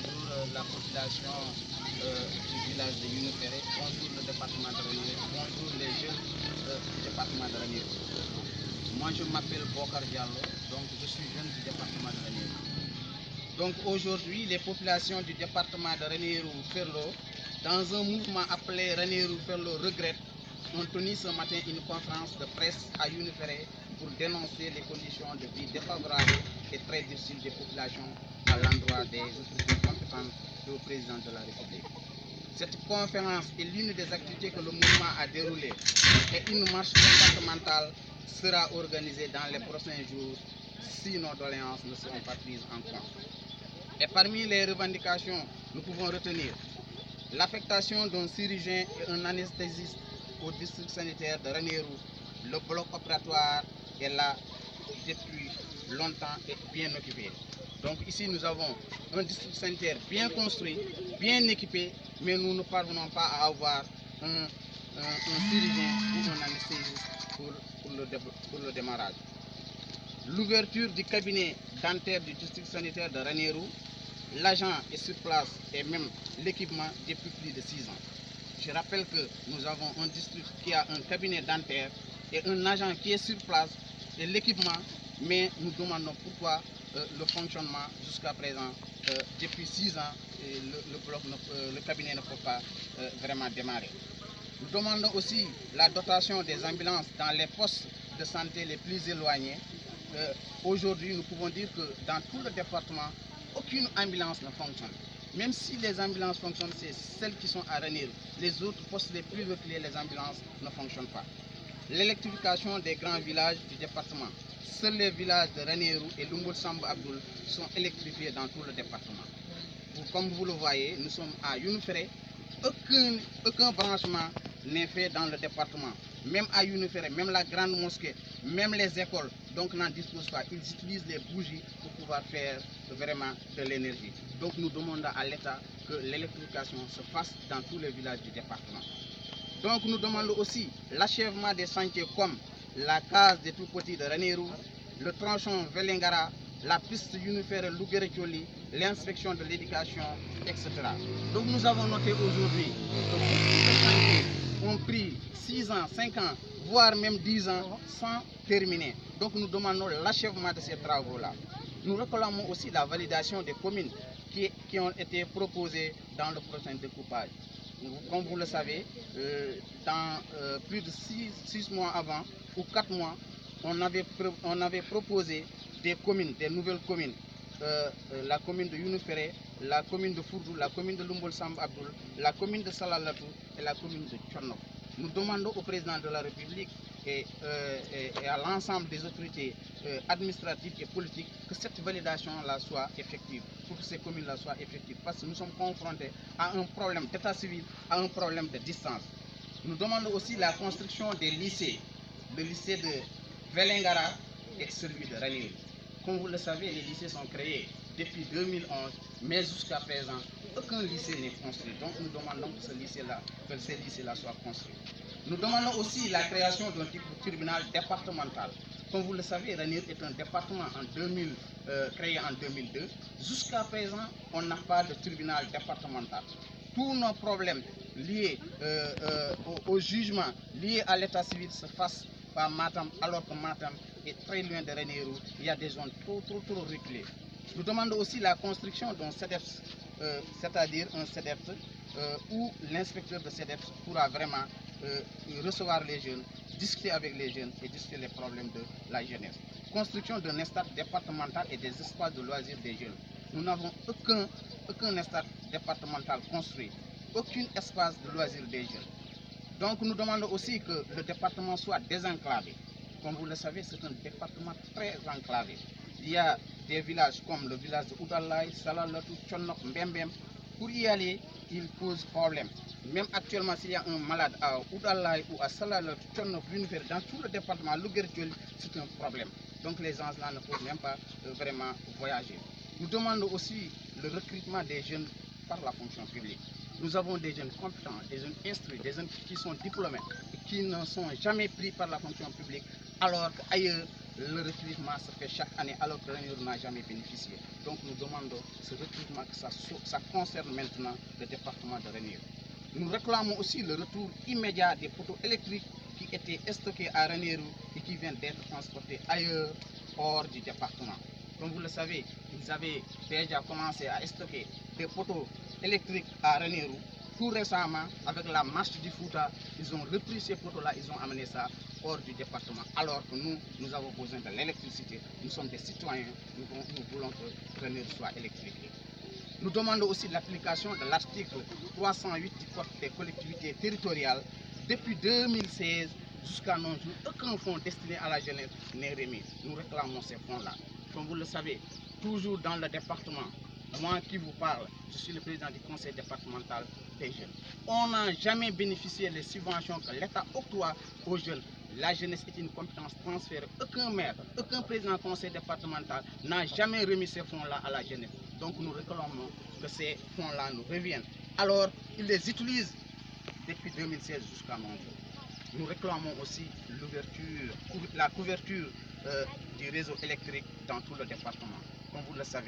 bonjour la population du village de Younouferré, bonjour le département de Ranérou, bonjour les jeunes du département de Ranérou. Moi je m'appelle Bokar Diallo, donc je suis jeune du département de Ranérou. Donc aujourd'hui, les populations du département de Ranérou-Ferlo, dans un mouvement appelé Ranérou-Ferlo Regrette, ont tenu ce matin une conférence de presse à Younouferré pour dénoncer les conditions de vie défavorables et très difficiles des populations à l'endroit des autorités compétentes et au président de la République. Cette conférence est l'une des activités que le mouvement a déroulées et une marche départementale sera organisée dans les prochains jours si nos doléances ne seront pas prises en compte. Et parmi les revendications, nous pouvons retenir l'affectation d'un chirurgien et un anesthésiste au district sanitaire de Ranérou. Le bloc opératoire est là depuis longtemps et bien occupé. Donc ici nous avons un district sanitaire bien construit, bien équipé, mais nous ne parvenons pas à avoir un chirurgien ou un anesthésiste pour le démarrage. L'ouverture du cabinet dentaire du district sanitaire de Ranérou, l'agent est sur place et même l'équipement depuis plus de 6 ans. Je rappelle que nous avons un district qui a un cabinet dentaire et un agent qui est sur place et l'équipement, mais nous demandons pourquoi le fonctionnement jusqu'à présent, depuis 6 ans, le cabinet ne peut pas vraiment démarrer. Nous demandons aussi la dotation des ambulances dans les postes de santé les plus éloignés. Aujourd'hui, nous pouvons dire que dans tout le département, aucune ambulance ne fonctionne. Même si les ambulances fonctionnent, c'est celles qui sont à Ranérou. Les autres postes les plus reculés, les ambulances ne fonctionnent pas. L'électrification des grands villages du département. Seuls les villages de Ranérou et Lumboul Samba Abdoul sont électrifiés dans tout le département. Comme vous le voyez, nous sommes à Younouferré. Aucun branchement n'est fait dans le département. Même à Younouferré, même la grande mosquée, même les écoles, donc n'en disposent pas. Ils utilisent les bougies pour pouvoir faire vraiment de l'énergie. Donc nous demandons à l'État que l'électrification se fasse dans tous les villages du département. Donc nous demandons aussi l'achèvement des chantiers comme la case des tout-petits de Ranérou, le tronçon Velengara, la piste Younouferré-Louguéré-Thioli, l'inspection de l'éducation, etc. Donc nous avons noté aujourd'hui que beaucoup de chantiers ont pris 6 ans, 5 ans, voire même 10 ans sans terminer. Donc nous demandons l'achèvement de ces travaux-là. Nous réclamons aussi la validation des communes qui ont été proposées dans le prochain découpage. Comme vous le savez, dans plus de 6 mois avant ou 4 mois, on avait proposé des communes, des nouvelles communes. La commune de Younouferré, la commune de Fourdou, la commune de Lumboul Samba Abdoul, la commune de Salalatou et la commune de Tchornok. Nous demandons au président de la République et à l'ensemble des autorités administratives et politiques que cette validation-là soit effective, pour que ces communes-là soient effectives, parce que nous sommes confrontés à un problème d'état civil, à un problème de distance. Nous demandons aussi la construction des lycées, le lycée de Velengara et celui de Ranérou. Comme vous le savez, les lycées sont créés depuis 2011, mais jusqu'à présent, aucun lycée n'est construit. Donc nous demandons que ces lycées-là soient construits. Nous demandons aussi la création d'un type de tribunal départemental. Comme vous le savez, Ranérou est un département créé en 2002. Jusqu'à présent, on n'a pas de tribunal départemental. Tous nos problèmes liés au jugement, liés à l'état civil se fassent par Matam, alors que Matam est très loin de Ranérou. Il y a des zones trop reculées. Nous demandons aussi la construction d'un CEDEPS, c'est-à-dire un CEDEPS où l'inspecteur de CEDEPS pourra vraiment recevoir les jeunes, discuter avec les jeunes et discuter les problèmes de la jeunesse. Construction d'un espace départemental et des espaces de loisirs des jeunes. Nous n'avons aucun espace départemental construit, aucun espace de loisirs des jeunes. Donc nous demandons aussi que le département soit désenclavé. Comme vous le savez, c'est un département très enclavé. Il y a des villages comme le village de Oudalaï, Salalatou, Tchonok, Mbembem. Pour y aller, il pose problème. Même actuellement, s'il y a un malade à Oudalaï ou à Salalatou, Tchonok, Younouferré, dans tout le département, Louguéré-Thioli, c'est un problème. Donc les gens là ne peuvent même pas vraiment voyager. Nous demandons aussi le recrutement des jeunes par la fonction publique. Nous avons des jeunes compétents, des jeunes instruits, des jeunes qui sont diplômés et qui ne sont jamais pris par la fonction publique, alors qu'ailleurs, le recrutement se fait chaque année alors que Ranérou n'a jamais bénéficié. Donc nous demandons ce recrutement que ça concerne maintenant le département de Ranérou. Nous réclamons aussi le retour immédiat des poteaux électriques qui étaient stockés à Ranérou et qui viennent d'être transportés ailleurs, hors du département. Comme vous le savez, ils avaient déjà commencé à stocker des poteaux électriques à Ranérou. Tout récemment, avec la marche du Fouta, ils ont repris ces poteaux-là, ils ont amené ça hors du département. Alors que nous avons besoin de l'électricité. Nous sommes des citoyens, nous voulons que Ranérou soit électrifié. Nous demandons aussi l'application de l'article 308 du Code des collectivités territoriales. Depuis 2016 jusqu'à nos jours, aucun fonds destiné à la jeunesse n'est remis. Nous réclamons ces fonds-là. Comme vous le savez, toujours dans le département, moi qui vous parle, je suis le président du conseil départemental des jeunes. On n'a jamais bénéficié des subventions que l'État octroie aux jeunes. La jeunesse est une compétence transférée. Aucun maire, aucun président du conseil départemental n'a jamais remis ces fonds-là à la jeunesse. Donc nous réclamons que ces fonds-là nous reviennent. Alors, ils les utilisent depuis 2016 jusqu'à nos jours. Nous réclamons aussi la couverture du réseau électrique dans tout le département. Comme vous le savez,